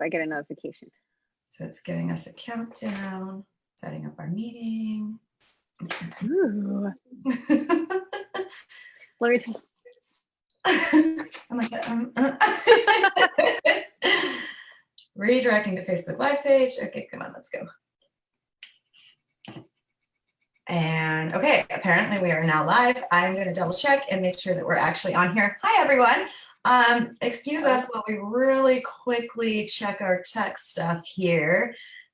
I get a notification. So it's giving us a countdown, setting up our meeting. Ooh. Let me see. I'm like, redirecting to Facebook Live page. Okay, come on, let's go. And okay, apparently we are now live. I'm going to double check and make sure that we're actually on here. Hi, everyone. Excuse us while we really quickly check our tech stuff here.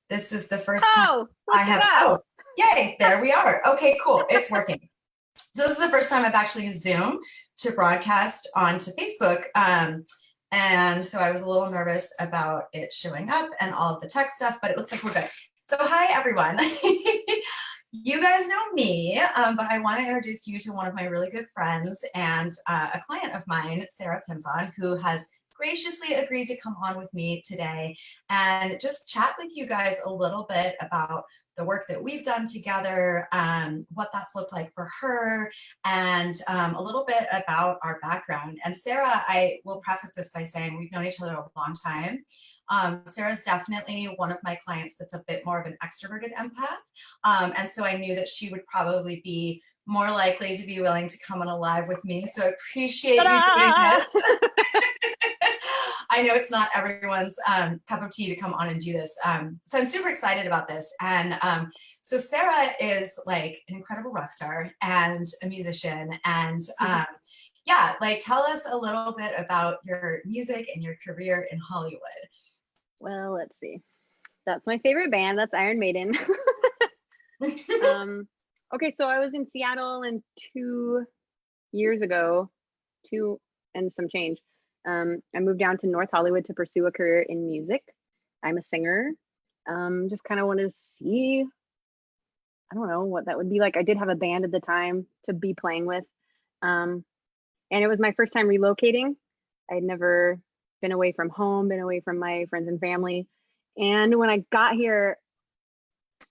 This is the first time I have, oh, yay, there we are. Okay, cool, it's working. So this is the first time I've actually used Zoom to broadcast onto Facebook. And so I was a little nervous about it showing up and all of the tech stuff, but it looks like we're good. So hi, everyone. You guys know me, but I want to introduce you to one of my really good friends and a client of mine, Sara, who has graciously agreed to come on with me today and just chat with you guys a little bit about the work that we've done together, what that's looked like for her, and a little bit about our background. And Sara, I will preface this by saying we've known each other a long time. Sara's definitely one of my clients that's a bit more of an extroverted empath. And so I knew that she would probably be more likely to be willing to come on a live with me. So I appreciate you doing this. I know it's not everyone's cup of tea to come on and do this. So I'm super excited about this. And so Sara is like an incredible rock star and a musician. And yeah, like tell us a little bit about your music and your career in Hollywood. Well, let's see. That's my favorite band. That's Iron Maiden. Okay, so I was in Seattle and 2 years ago, 2 and some change. I moved down to North Hollywood to pursue a career in music. I'm a singer. Just kind of wanted to see, I don't know what that would be like. I did have a band at the time to be playing with. And it was my first time relocating. I had never been away from home, been away from my friends and family. And when I got here,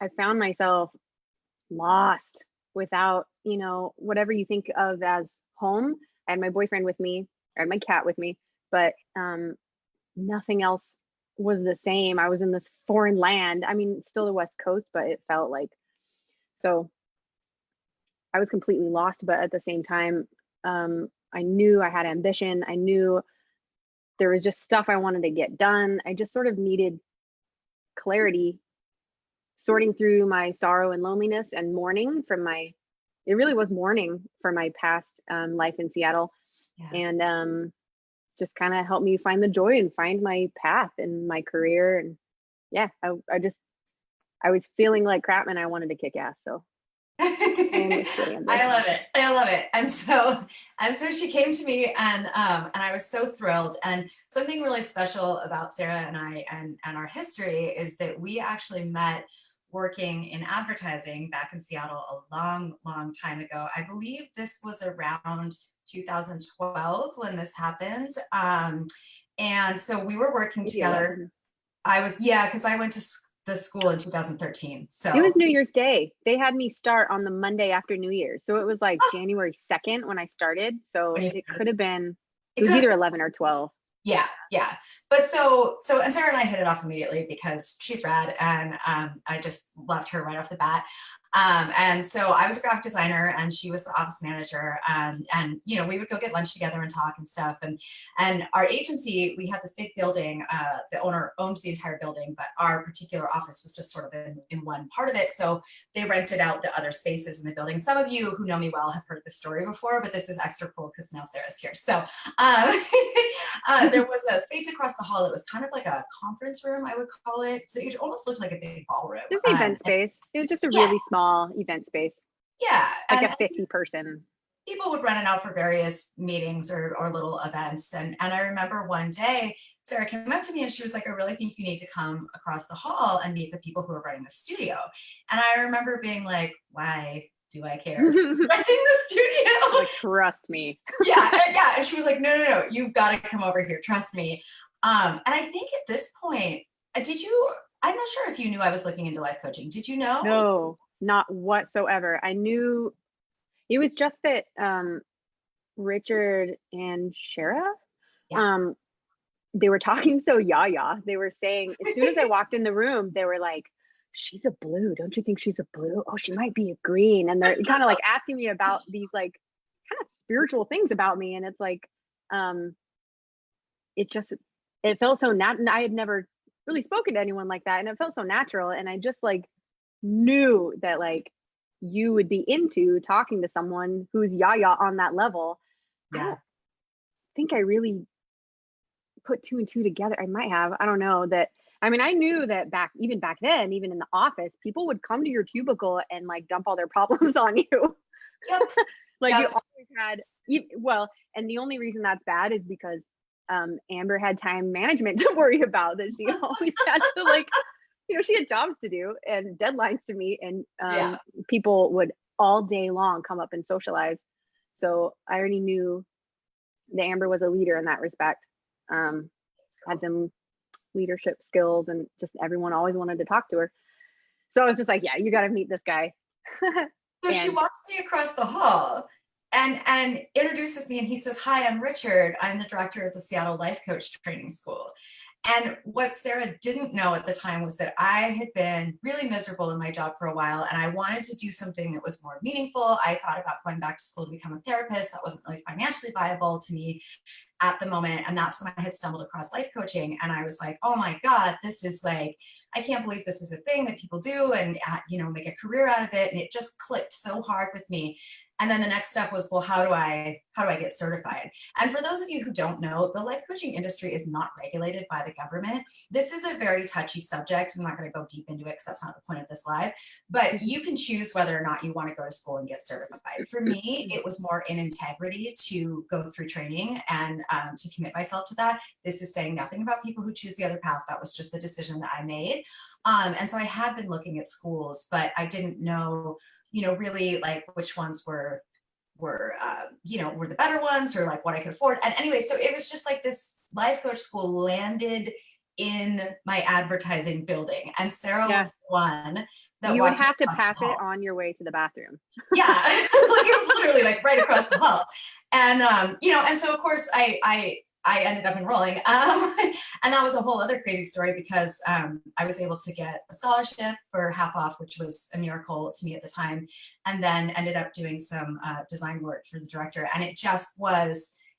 I found myself lost without, you know, whatever you think of as home. I had my boyfriend with me, I had my cat with me, but nothing else was the same. I was in this foreign land. I mean, still the West Coast, but it felt like, so I was completely lost. But at the same time, I knew I had ambition. I knew there was just stuff I wanted to get done. I just sort of needed clarity, sorting through my sorrow and loneliness and mourning from my, it really was mourning for my past life in Seattle. Yeah. And just kind of helped me find the joy and find my path in my career. And yeah, I was feeling like crap and I wanted to kick ass. So I love it. I love it. And so she came to me and I was so thrilled. And something really special about Sara and I and our history is that we actually met working in advertising back in Seattle a long, long time ago. I believe this was around 2012 when this happened. And so we were working together. Because I went to the school in 2013. So it was New Year's Day. They had me start on the Monday after New Year's. So it was like January 2nd when I started. So it could have been, it was either 11 or 12. Yeah. But so and Sara and I hit it off immediately because she's rad and I just loved her right off the bat. And so I was a graphic designer and she was the office manager. And you know, we would go get lunch together and talk and stuff. And our agency, we had this big building. The owner owned the entire building, but our particular office was just sort of in one part of it. So they rented out the other spaces in the building. Some of you who know me well have heard this story before, but this is extra cool because now Sara's here. So there was a space across the hall that was kind of like a conference room, I would call it. So it almost looked like a big ballroom. It was an event space. It was just a really small event space. Yeah. Like a 50 person. People would rent it out for various meetings or little events. And I remember one day, Sara came up to me and she was like, I really think you need to come across the hall and meet the people who are running the studio. And I remember being like, why do I care? Running the studio. Like, trust me. Yeah. And she was like, no, you've got to come over here. Trust me. And I think at this point, I'm not sure if you knew I was looking into life coaching. Did you know? No, not whatsoever. I knew it was just that Richard and Sara they were talking so yah. They were saying, as soon as I walked in the room, they were like, she's a blue. Don't you think she's a blue? Oh, she might be a green. And they're kind of like asking me about these like kind of spiritual things about me. And it's like, it felt so natural. I had never really spoken to anyone like that. And it felt so natural. And I just like knew that like you would be into talking to someone who's yah on that level. I don't think I really put two and two together. I might have, I don't know that. I mean, I knew that back then, even in the office, people would come to your cubicle and like dump all their problems on you. Yep. Like you always had, well, and the only reason that's bad is because Amber had time management to worry about, that she always had to like, she had jobs to do and deadlines to meet, and people would all day long come up and socialize. So I already knew that Amber was a leader in that respect. Had some leadership skills, and just everyone always wanted to talk to her. So I was just like, yeah, you got to meet this guy. So she walks me across the hall and introduces me, and he says, hi, I'm Richard. I'm the director of the Seattle Life Coach Training School. And what Sara didn't know at the time was that I had been really miserable in my job for a while, and I wanted to do something that was more meaningful. I thought about going back to school to become a therapist. That wasn't really financially viable to me at the moment. And that's when I had stumbled across life coaching. And I was like, oh my God, this is like, I can't believe this is a thing that people do and, make a career out of it. And it just clicked so hard with me. And then the next step was, well, how do I get certified? And for those of you who don't know, the life coaching industry is not regulated by the government. This is a very touchy subject. I'm not going to go deep into it because that's not the point of this live, but you can choose whether or not you want to go to school and get certified. For me, it was more in integrity to go through training and to commit myself to that. This is saying nothing about people who choose the other path. That was just the decision that I made. And so I had been looking at schools, but I didn't know, really like which ones were the better ones, or like what I could afford. And anyway, so it was just like this life coach school landed in my advertising building, and Sara was the one that you would have to pass it on your way to the bathroom. Yeah, like it was literally like right across the hall. And and so of course I ended up enrolling. And that was a whole other crazy story because I was able to get a scholarship for half off, which was a miracle to me at the time. And then ended up doing some design work for the director. And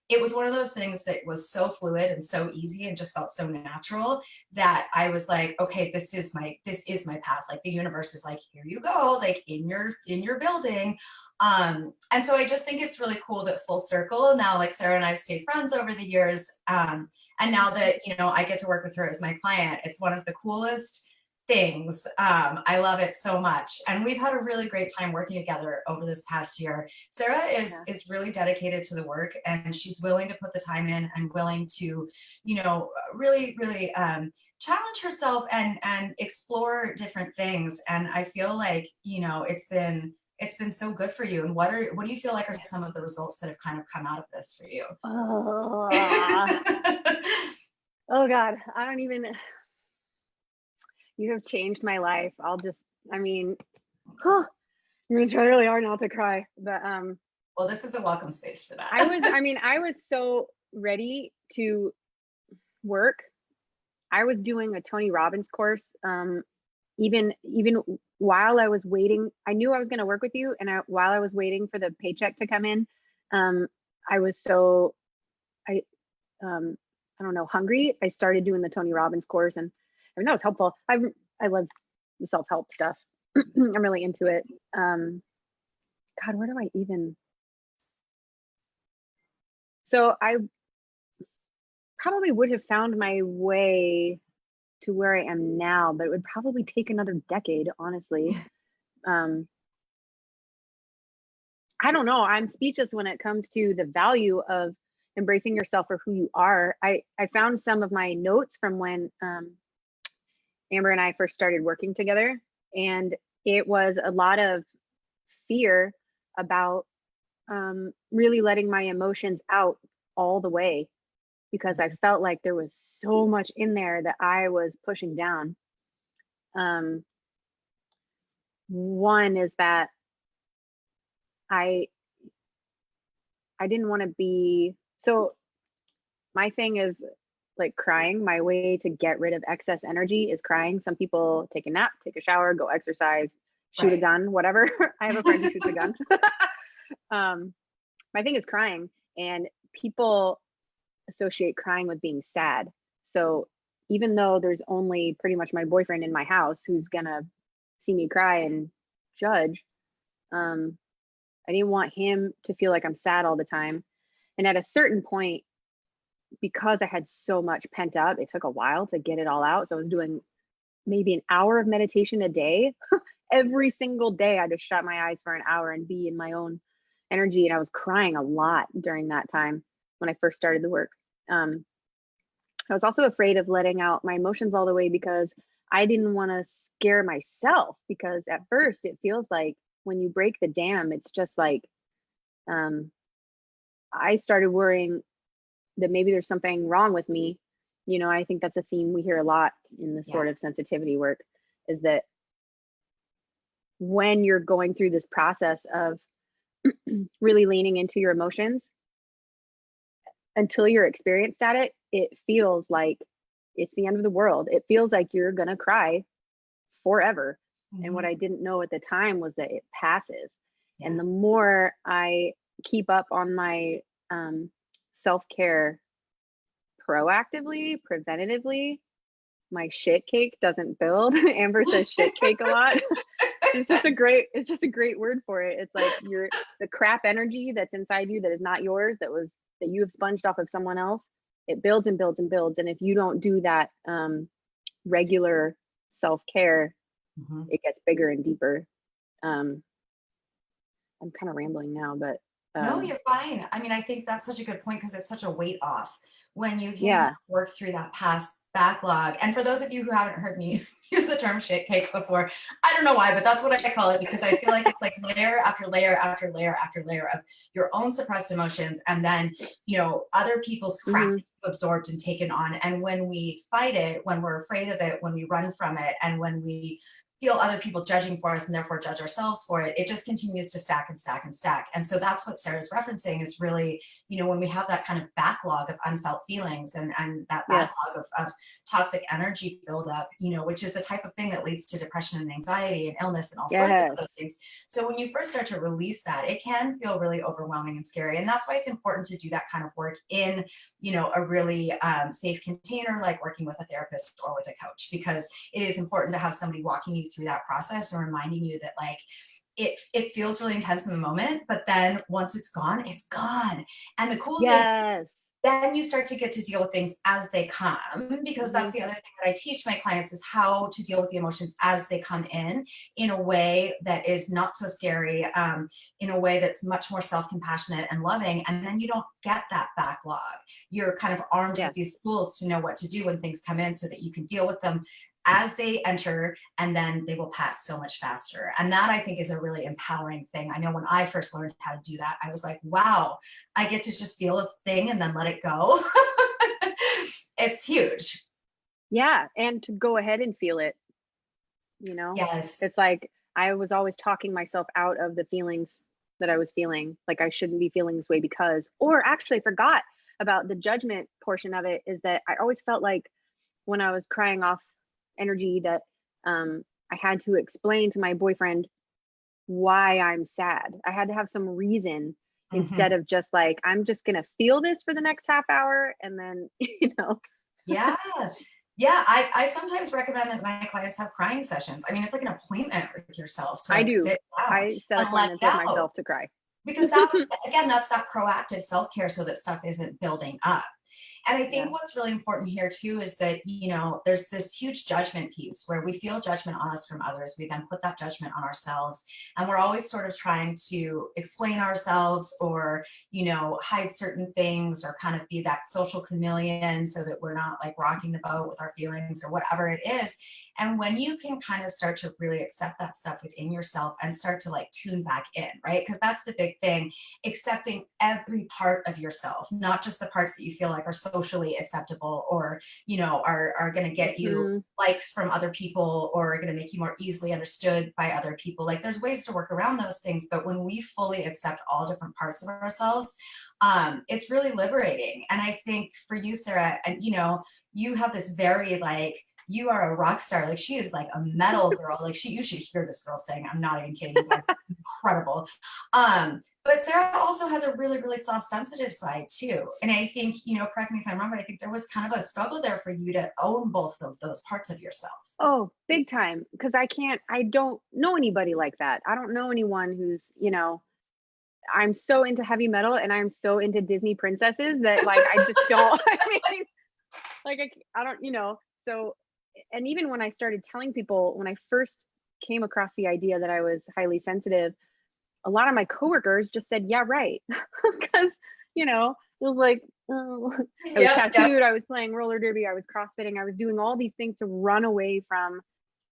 it was one of those things that was so fluid and so easy and just felt so natural that I was like, okay, this is my path. Like the universe is like, here you go, like in your building. And so I just think it's really cool that full circle now, like Sara and I've stayed friends over the years. And now that, I get to work with her as my client, it's one of the coolest things. I love it so much. And we've had a really great time working together over this past year. Sara is really dedicated to the work, and she's willing to put the time in and willing to, really, really challenge herself and explore different things. And I feel like, it's been so good for you. And what do you feel like are some of the results that have kind of come out of this for you? Oh God, I don't even. You have changed my life. I'm going to try really hard not to cry, but well, this is a welcome space for that. I was so ready to work. I was doing a Tony Robbins course. Even while I was waiting, I knew I was going to work with you. And while I was waiting for the paycheck to come in, I was so, I don't know, hungry. I started doing the Tony Robbins course, and that was helpful. I love the self-help stuff. I'm really into it. God, where do I even? So I probably would have found my way to where I am now, but it would probably take another decade, honestly. I don't know. I'm speechless when it comes to the value of embracing yourself for who you are. I found some of my notes from when Amber and I first started working together, and it was a lot of fear about really letting my emotions out all the way, because I felt like there was so much in there that I was pushing down. One is that I didn't want to be, so my thing is like crying. My way to get rid of excess energy is crying. Some people take a nap, take a shower, go exercise, shoot a Right. gun, whatever. I have a friend who shoots a gun. My thing is crying, and people associate crying with being sad. So even though there's only pretty much my boyfriend in my house who's gonna see me cry and judge, um, I didn't want him to feel like I'm sad all the time. And at a certain point, because I had so much pent up, it took a while to get it all out. So I was doing maybe an hour of meditation a day. Every single day, I just shut my eyes for an hour and be in my own energy. And I was crying a lot during that time when I first started the work. Um, I was also afraid of letting out my emotions all the way because I didn't want to scare myself. Because at first, it feels like when you break the dam, it's just like um, I started worrying that maybe there's something wrong with me. You know, I think that's a theme we hear a lot in this Yeah. sort of sensitivity work, is that when you're going through this process of really leaning into your emotions, until you're experienced at it, it feels like it's the end of the world. It feels like you're going to cry forever. And what Mhm. I didn't know at the time was that it passes. Yeah. And the more I keep up on my self care proactively, preventatively, my shit cake doesn't build. Amber says shit cake a lot. It's just a great word for it. It's like the crap energy that's inside you that is not yours, that you have sponged off of someone else. It builds and builds and builds. And if you don't do that regular self-care, Mhm. it gets bigger and deeper. Um, I'm kind of rambling now, but No, you're fine. I mean, I think that's such a good point because it's such a weight off when you can kind yeah, of work through that past backlog. And for those of you who haven't heard me use the term shit cake before, I don't know why, but that's what I call it because I feel like it's like layer after layer after layer after layer of your own suppressed emotions and then, other people's crap hmm, that you've absorbed and taken on. And when we fight it, when we're afraid of it, when we run from it, and when we feel other people judging for us and therefore judge ourselves for it, it just continues to stack and stack and stack. And so that's what Sarah's referencing is really, when we have that kind of backlog of unfelt feelings and that yes, backlog of toxic energy buildup, which is the type of thing that leads to depression and anxiety and illness and all sorts of yes, other things. So when you first start to release that, it can feel really overwhelming and scary. And that's why it's important to do that kind of work in, a really safe container, like working with a therapist or with a coach, because it is important to have somebody walking you through that process and reminding you that like it feels really intense in the moment, but then once it's gone, it's gone. And the cool thing, yes, then you start to get to deal with things as they come, because hmm, that's the other thing that I teach my clients is how to deal with the emotions as they come in a way that is not so scary, in a way that's much more self-compassionate and loving. And then you don't get that backlog. You're kind of armed yeah, with these tools to know what to do when things come in so that you can deal with them as they enter, and then they will pass so much faster. And that I think is a really empowering thing. I know when I first learned how to do that, I was like, wow, I get to just feel a thing and then let it go. It's huge. yeah. And to go ahead and feel it, you know, Yes. it's like I was always talking myself out of the feelings that I was feeling. Like I shouldn't be feeling this way because, or actually I forgot about the judgment portion of it, is that I always felt like when I was crying off energy that I had to explain to my boyfriend why I'm sad. I had to have some reason Mhm. instead of just like, I'm just going to feel this for the next half hour. And then, Yeah. Yeah. I sometimes recommend that my clients have crying sessions. I mean, it's like an appointment with yourself to I like do. sit down I set and let appointments it with out. myself to cry. Because that, again, that's that proactive self-care so that stuff isn't building up. And I Yeah. think what's really important here too is that, there's this huge judgment piece where we feel judgment on us from others. We then put that judgment on ourselves. And we're always sort of trying to explain ourselves or, hide certain things or kind of be that social chameleon so that we're not like rocking the boat with our feelings or whatever it is. And when you can kind of start to really accept that stuff within yourself and start to like tune back in, right? Because that's the big thing, accepting every part of yourself, not just the parts that you feel like are so socially acceptable, or, you know, are going to get you likes from other people, or are going to make you more easily understood by other people. Like there's ways to work around those things, but when we fully accept all different parts of ourselves, it's really liberating. And I think for you, Sara, and you know, you have this very like, you are a rock star. Like she is like a metal girl. Like you should hear this girl sing. I'm not even kidding. Like, incredible. But Sara also has a really, really soft, sensitive side too. And I think, you know, correct me if I'm wrong, but I think there was kind of a struggle there for you to own both of those parts of yourself. Oh, big time. Because I don't know anybody like that. I don't know anyone who's, you know, I'm so into heavy metal and I'm so into Disney princesses that like, I just don't, I mean, like, I don't, you know, so, and even when I started telling people, when I first came across the idea that I was highly sensitive, a lot of my coworkers just said, yeah, right. Because, you know, it was like, oh. I was tattooed, I was playing roller derby, I was CrossFitting, I was doing all these things to run away from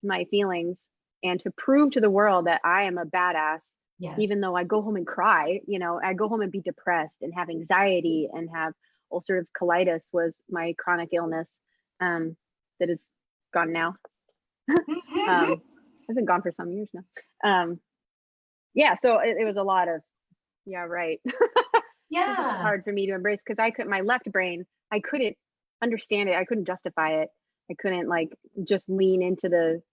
my feelings and to prove to the world that I am a badass. Yes. Even though I go home and cry, you know, I go home and be depressed and have anxiety and have ulcerative colitis was my chronic illness that is gone now. Has been gone for some years now. Yeah, so it was a lot of, yeah, right. Yeah. It was hard for me to embrace because my left brain, I couldn't understand it. I couldn't justify it. I couldn't like just lean into the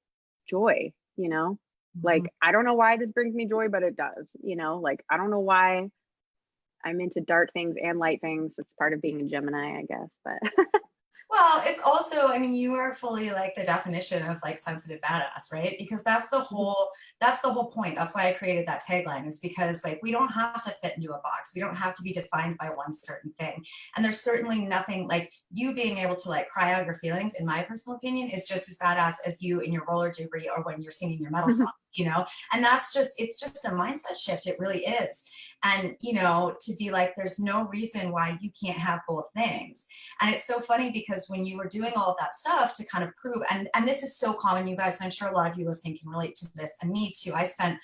joy, you know? Like, I don't know why this brings me joy, but it does, you know? Like, I don't know why I'm into dark things and light things. It's part of being a Gemini, I guess, but Well, it's also, I mean, you are fully like the definition of like sensitive badass, right? Because that's the whole point. That's why I created that tagline, is because like we don't have to fit into a box. We don't have to be defined by one certain thing. And there's certainly nothing like you being able to like cry out your feelings, in my personal opinion, is just as badass as you in your roller derby or when you're singing your metal songs, you know? And that's just, it's just a mindset shift. It really is. And, you know, to be like, there's no reason why you can't have both things. And it's so funny because when you were doing all of that stuff to kind of prove, and this is so common, you guys, and I'm sure a lot of you listening can relate to this, and me too. I spent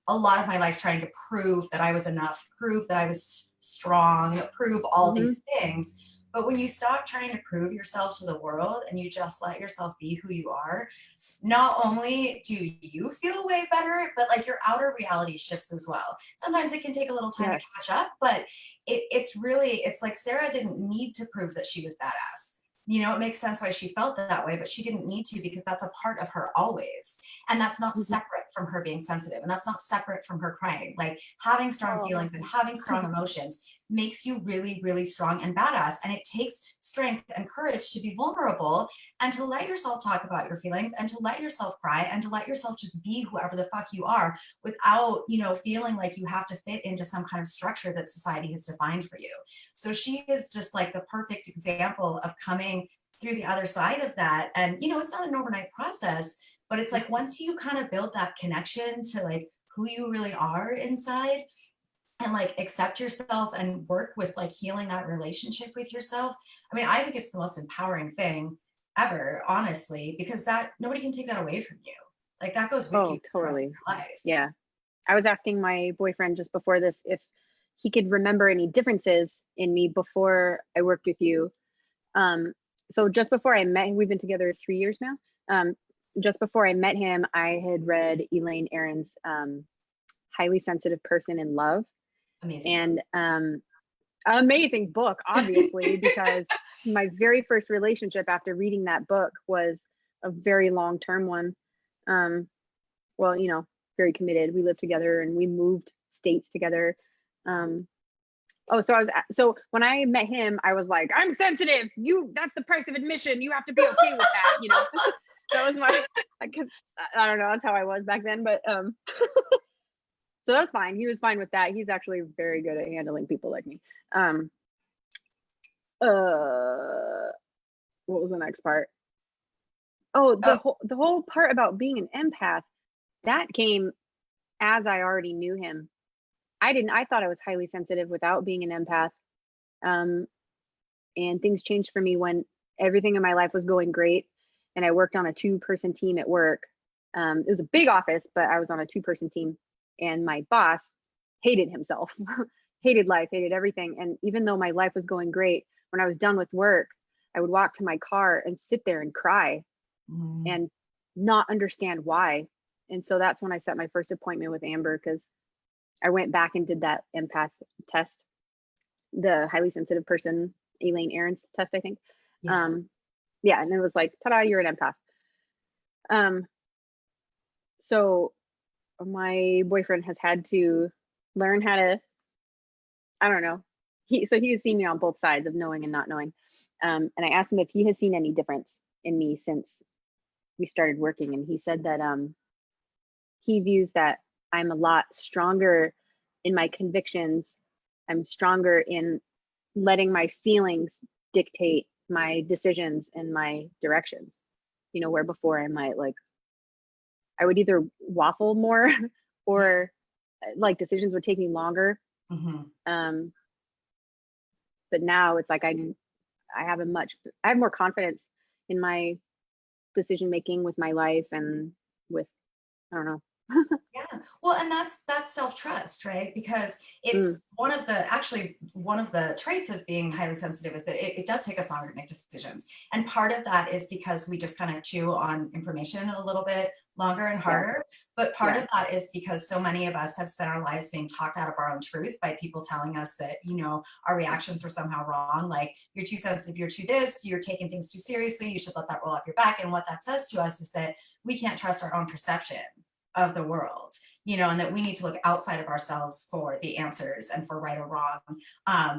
a lot of my life trying to prove that I was enough, prove that I was strong, prove all these things. But when you stop trying to prove yourself to the world and you just let yourself be who you are, not only do you feel way better, but like your outer reality shifts as well. Sometimes it can take a little time to catch up, but it's really, it's like Sara didn't need to prove that she was badass. You know, it makes sense why she felt that way, but she didn't need to, because that's a part of her always. And that's not separate from her being sensitive. And that's not separate from her crying. Like having strong feelings and having strong emotions makes you really, really strong and badass. And it takes strength and courage to be vulnerable and to let yourself talk about your feelings and to let yourself cry and to let yourself just be whoever the fuck you are without, you know, feeling like you have to fit into some kind of structure that society has defined for you. So she is just like the perfect example of coming through the other side of that. And, you know, it's not an overnight process, but it's like once you kind of build that connection to like who you really are inside, and like accept yourself and work with like healing that relationship with yourself. I mean, I think it's the most empowering thing ever, honestly, because that nobody can take that away from you. Like that goes with you for the rest of your life. Yeah. I was asking my boyfriend just before this if he could remember any differences in me before I worked with you. So just before I met him, we've been together 3 years now. Just before I met him, I had read Elaine Aron's Highly Sensitive Person in Love. Amazing. And amazing book, obviously, because my very first relationship after reading that book was a very long-term one. Well, you know, very committed. We lived together and we moved states together. So when I met him, I was like, I'm sensitive. That's the price of admission. You have to be okay with that. You know, that was because I don't know, that's how I was back then. But so that was fine. He was fine with that. He's actually very good at handling people like me. What was the next part? Oh, the whole part about being an empath, that came as I already knew him. I thought I was highly sensitive without being an empath. And things changed for me when everything in my life was going great and I worked on a 2-person team at work. It was a big office, but I was on a 2-person team, and my boss hated himself, hated life, hated everything. And even though my life was going great, when I was done with work, I would walk to my car and sit there and cry and not understand why. And so that's when I set my first appointment with Amber, because I went back and did that empath test, the highly sensitive person, Elaine Aron's test, I think. Yeah. Yeah, and it was like, ta-da, you're an empath. So my boyfriend has had to learn how to, I don't know. He has seen me on both sides of knowing and not knowing. And I asked him if he has seen any difference in me since we started working, and he said that he views that I'm a lot stronger in my convictions. I'm stronger in letting my feelings dictate my decisions and my directions. You know, where before I would either waffle more or like decisions would take me longer. But now it's like I have more confidence in my decision making with my life and with, I don't know. Yeah. Well, and that's self-trust, right? Because it's one of the traits of being highly sensitive is that it does take us longer to make decisions. And part of that is because we just kind of chew on information a little bit longer and harder. But part of that is because so many of us have spent our lives being talked out of our own truth by people telling us that, you know, our reactions were somehow wrong. Like, you're too sensitive, you're too this, you're taking things too seriously, you should let that roll off your back. And what that says to us is that we can't trust our own perception of the world, you know, and that we need to look outside of ourselves for the answers and for right or wrong,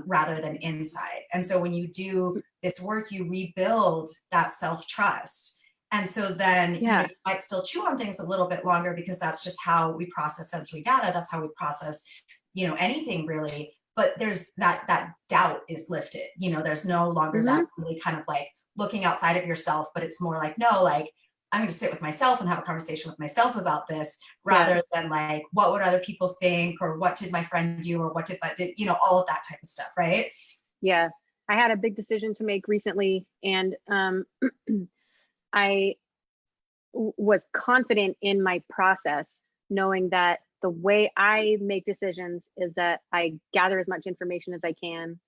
rather than inside. And so when you do this work, you rebuild that self-trust. And so then, you know, you might still chew on things a little bit longer because that's just how we process sensory data. That's how we process, you know, anything really. But there's that doubt is lifted, you know, there's no longer that really kind of like looking outside of yourself, but it's more like, no, like, I'm going to sit with myself and have a conversation with myself about this rather than like, what would other people think, or what did my friend do, or what did, you know, all of that type of stuff. Right. Yeah. I had a big decision to make recently, and I was confident in my process, knowing that the way I make decisions is that I gather as much information as I can,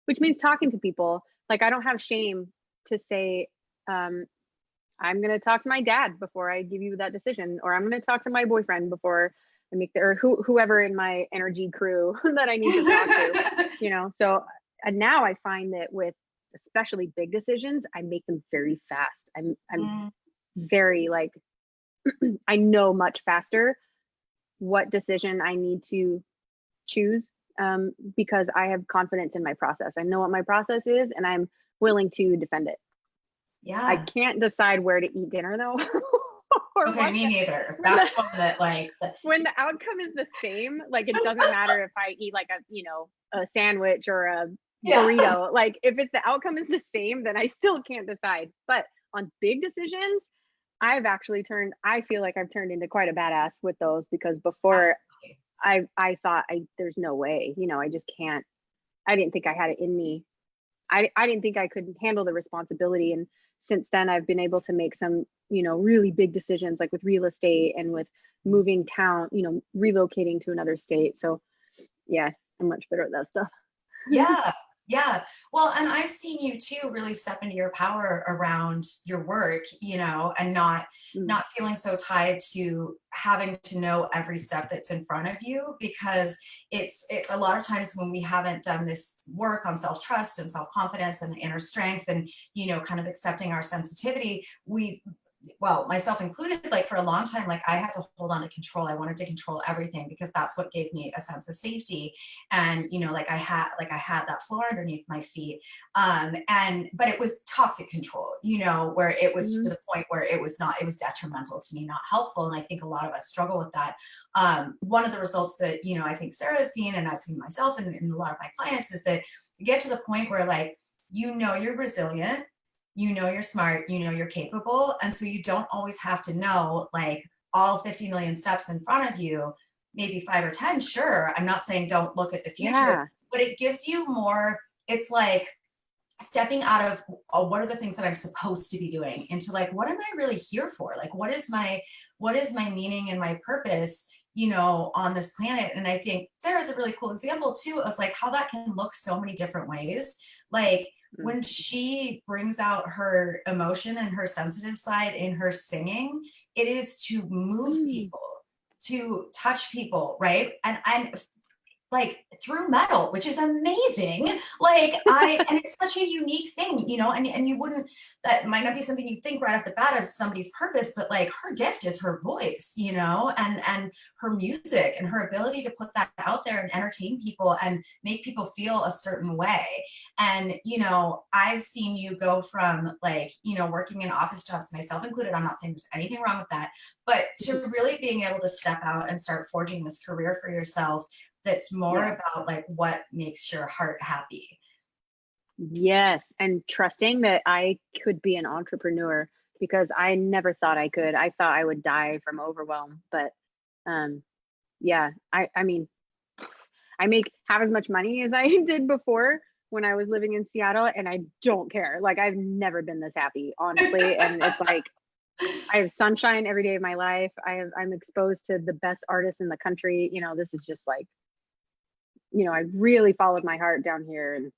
which means talking to people. Like, I don't have shame to say, I'm going to talk to my dad before I give you that decision, or I'm going to talk to my boyfriend before I make or whoever in my energy crew that I need to talk to, you know? So now I find that with especially big decisions, I make them very fast. I'm very like, I know much faster what decision I need to choose, because I have confidence in my process. I know what my process is, and I'm willing to defend it. Yeah. I can't decide where to eat dinner though. Okay, me neither. That's one that like when the outcome is the same, like, it doesn't matter if I eat like a sandwich or a burrito. Like, if it's the outcome is the same, then I still can't decide. But on big decisions, I feel like I've turned into quite a badass with those, because before I thought there's no way, you know, I just can't. I didn't think I had it in me. I didn't think I could handle the responsibility. And since then, I've been able to make some, you know, really big decisions, like with real estate and with moving town, you know, relocating to another state. So yeah, I'm much better at that stuff. Yeah. Yeah. Well, and I've seen you too really step into your power around your work, you know, and not feeling so tied to having to know every step that's in front of you, because it's a lot of times when we haven't done this work on self-trust and self-confidence and inner strength and, you know, kind of accepting our sensitivity, well, myself included, like for a long time, like I had to hold on to control. I wanted to control everything because that's what gave me a sense of safety. And, you know, like I had that floor underneath my feet. But it was toxic control, you know, where it was to the point where it was detrimental to me, not helpful. And I think a lot of us struggle with that. One of the results that, you know, I think Sarah has seen, and I've seen myself and a lot of my clients, is that you get to the point where, like, you know, you're resilient, you know, you're smart, you know, you're capable. And so you don't always have to know like all 50 million steps in front of you, maybe 5 or 10. Sure. I'm not saying don't look at the future, but it gives you more. It's like stepping out of what are the things that I'm supposed to be doing into like, what am I really here for? Like, what is my meaning and my purpose, you know, on this planet? And I think Sarah's a really cool example too of like how that can look so many different ways. Like, when she brings out her emotion and her sensitive side in her singing, it is to move people, to touch people, right? And like through metal, which is amazing. Like and it's such a unique thing, you know, and you wouldn't, that might not be something you think right off the bat of somebody's purpose, but like her gift is her voice, you know, and her music and her ability to put that out there and entertain people and make people feel a certain way. And, you know, I've seen you go from like, you know, working in office jobs, myself included, I'm not saying there's anything wrong with that, but to really being able to step out and start forging this career for yourself that's more about like what makes your heart happy. Yes. And trusting that I could be an entrepreneur, because I never thought I could. I thought I would die from overwhelm. But yeah, I mean, I make half as much money as I did before when I was living in Seattle, and I don't care. Like, I've never been this happy, honestly. And it's like, I have sunshine every day of my life. I'm exposed to the best artists in the country. You know, this is just like, you know, I really followed my heart down here, and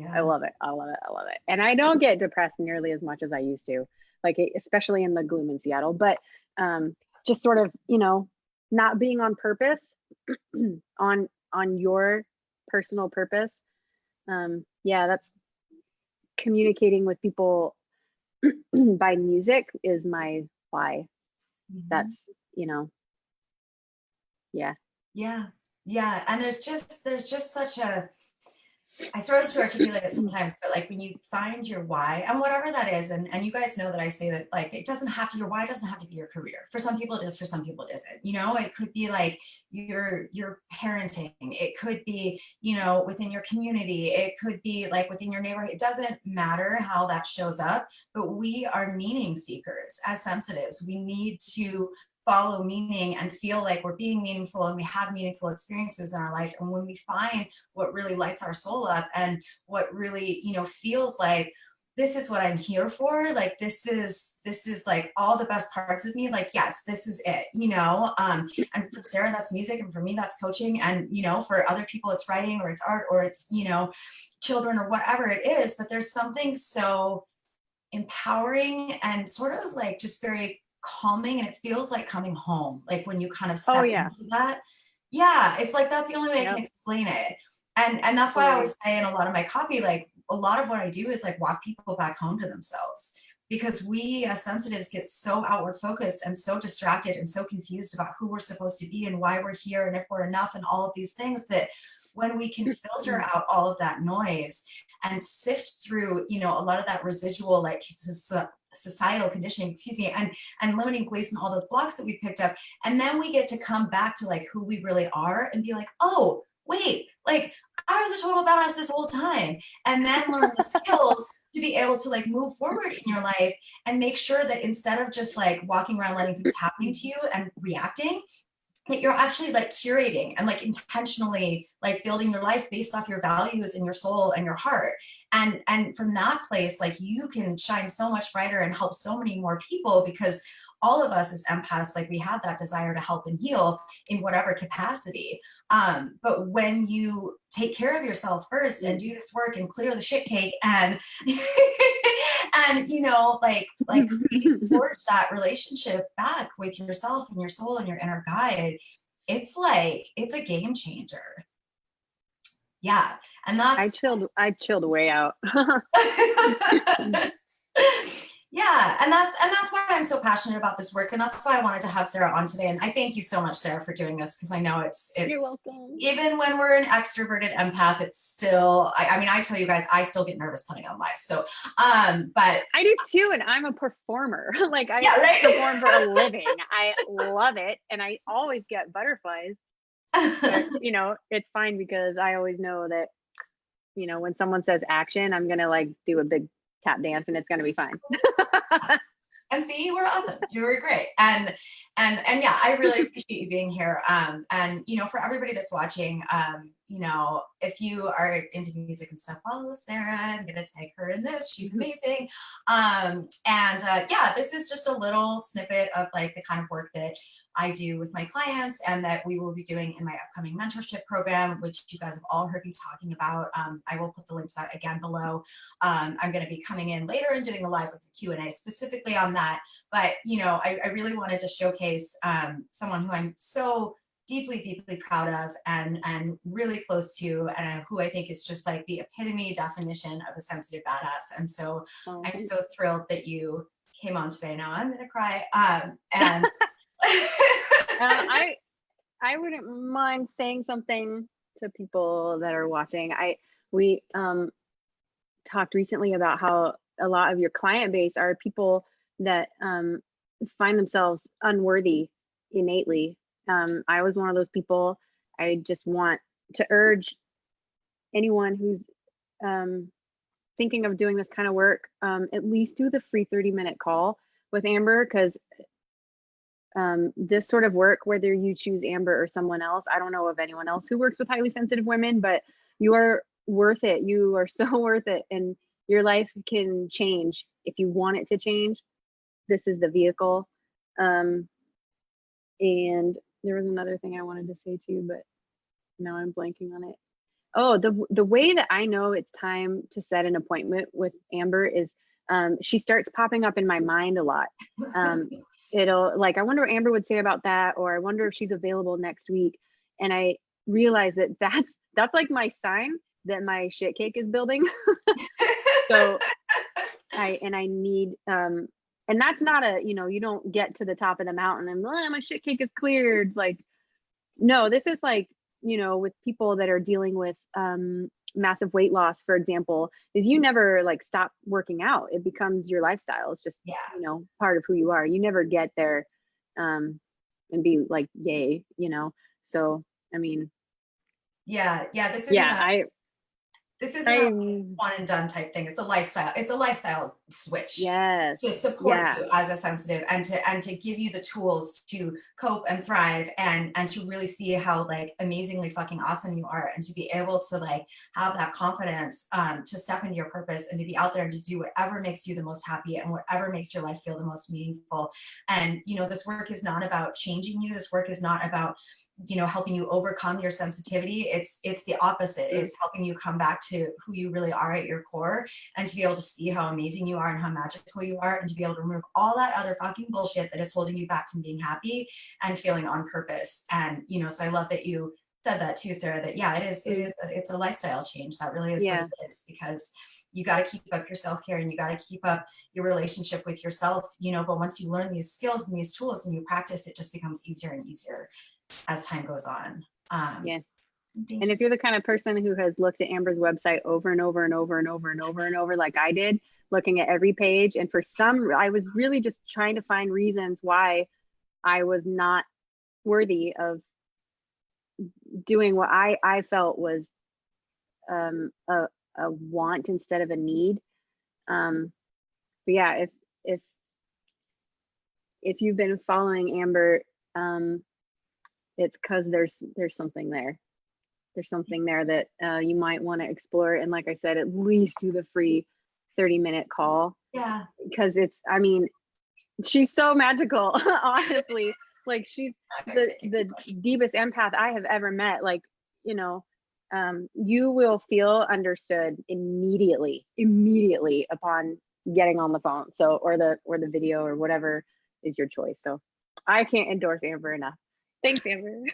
I love it. I love it. I love it. And I don't get depressed nearly as much as I used to, like, especially in the gloom in Seattle, but just sort of, you know, not being on purpose, on your personal purpose. Yeah, that's communicating with people by music is my why. That's, you know, yeah. And there's just such a, I struggle to articulate it sometimes, but like when you find your why and whatever that is, and you guys know that I say that like it doesn't have to, your why doesn't have to be your career. For some people it is, for some people it isn't. You know, it could be like your parenting, it could be, you know, within your community, it could be like within your neighborhood. It doesn't matter how that shows up, but we are meaning seekers as sensitives. We need to follow meaning and feel like we're being meaningful and we have meaningful experiences in our life. And when we find what really lights our soul up and what really, you know, feels like this is what I'm here for, like this is like all the best parts of me, like yes, this is it, you know. And for Sara that's music, and for me that's coaching, and you know, for other people it's writing or it's art or it's, you know, children or whatever it is. But there's something so empowering and sort of like just very calming, and it feels like coming home, like when you kind of step into that. Yeah, it's like that's the only way I can explain it. And that's why I always say in a lot of my copy, like a lot of what I do is like walk people back home to themselves, because we as sensitives get so outward focused and so distracted and so confused about who we're supposed to be and why we're here and if we're enough and all of these things, that when we can filter out all of that noise and sift through, you know, a lot of that residual like societal conditioning, excuse me, and limiting beliefs and all those blocks that we picked up, and then we get to come back to like who we really are and be like, oh wait, like I was a total badass this whole time, and then learn the skills to be able to like move forward in your life and make sure that instead of just like walking around letting things happening to you and reacting, that you're actually like curating and like intentionally like building your life based off your values and your soul and your heart. And from that place, like you can shine so much brighter and help so many more people, because all of us as empaths, like we have that desire to help and heal in whatever capacity. But when you take care of yourself first and do this work and clear the shit cake and and you know, like forge that relationship back with yourself and your soul and your inner guide, it's like it's a game changer. Yeah. And that's I chilled way out. yeah, and that's why I'm so passionate about this work, and that's why I wanted to have Sara on today. And I thank you so much, Sara, for doing this, because I know it's You're welcome. Even when we're an extroverted empath, it's still I mean I tell you guys, I still get nervous coming on live. So but I do too, and I'm a performer. Like I perform for a living. I love it, and I always get butterflies. But you know, it's fine, because I always know that, you know, when someone says action, I'm gonna like do a big tap dance and it's gonna be fine. And see, you were awesome. You were great. And And yeah, I really appreciate you being here. And you know, for everybody that's watching, you know, if you are into music and stuff, follow Sara. I'm gonna tag her in this. She's amazing. Yeah, this is just a little snippet of like the kind of work that I do with my clients and that we will be doing in my upcoming mentorship program, which you guys have all heard me talking about. I will put the link to that again below. I'm going to be coming in later and doing a live with the Q&A specifically on that. But, you know, I really wanted to showcase someone who I'm so deeply, deeply proud of and really close to, and who I think is just like the epitome definition of a sensitive badass. And so I'm so thrilled that you came on today. Now I'm going to cry. And I wouldn't mind saying something to people that are watching. We talked recently about how a lot of your client base are people that find themselves unworthy innately. I was one of those people. I just want to urge anyone who's thinking of doing this kind of work, at least do the free 30-minute call with Amber, because this sort of work, whether you choose Amber or someone else, I don't know of anyone else who works with highly sensitive women, but you are worth it. You are so worth it. And your life can change if you want it to change. This is the vehicle. And there was another thing I wanted to say too, but now I'm blanking on it. Oh, the way that I know it's time to set an appointment with Amber is she starts popping up in my mind a lot. It'll like, I wonder what Amber would say about that, or I wonder if she's available next week. And I realize that that's like my sign that my shit cake is building. So I need and that's not a, you know, you don't get to the top of the mountain and my shit cake is cleared. Like, no, this is like, you know, with people that are dealing with massive weight loss, for example, is you never like stop working out. It becomes your lifestyle. It's just, you know, part of who you are. You never get there and be like, yay, you know? So, I mean, this isn't a one and done type thing. It's a lifestyle. It's a lifestyle switch. Yes. To support you as a sensitive and to give you the tools to cope and thrive and to really see how like amazingly fucking awesome you are, and to be able to like have that confidence to step into your purpose and to be out there and to do whatever makes you the most happy and whatever makes your life feel the most meaningful. And you know, this work is not about changing you. This work is not about, you know, helping you overcome your sensitivity. It's the opposite. It's helping you come back to who you really are at your core, and to be able to see how amazing you are and how magical you are, and to be able to remove all that other fucking bullshit that is holding you back from being happy and feeling on purpose. And you know, so I love that you said that too, Sara, that it's a lifestyle change. That really is what it is, because you got to keep up your self-care and you got to keep up your relationship with yourself, you know, but once you learn these skills and these tools and you practice, it just becomes easier and easier as time goes on. And if you're the kind of person who has looked at Amber's website over and over and over and over and over and over, like I did, looking at every page, and I was really just trying to find reasons why I was not worthy of doing what I felt was a want instead of a need. But yeah, if you've been following Amber, it's because there's something there. There's something there that you might want to explore. And like I said, at least do the free 30-minute call. Yeah. Because I mean, she's so magical, honestly. Like she's the deepest empath I have ever met. Like, you know, you will feel understood immediately upon getting on the phone. So, or the video or whatever is your choice. So I can't endorse Amber enough. Thanks, Amber.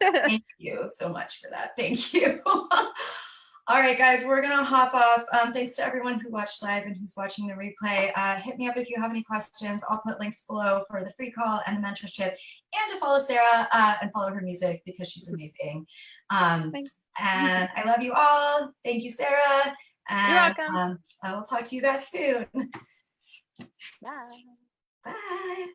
Thank you so much for that. Thank you. All right, guys, we're going to hop off. Thanks to everyone who watched live and who's watching the replay. Hit me up if you have any questions. I'll put links below for the free call and the mentorship, and to follow Sara and follow her music because she's amazing. And I love you all. Thank you, Sara. And you're welcome. I will talk to you guys soon. Bye. Bye.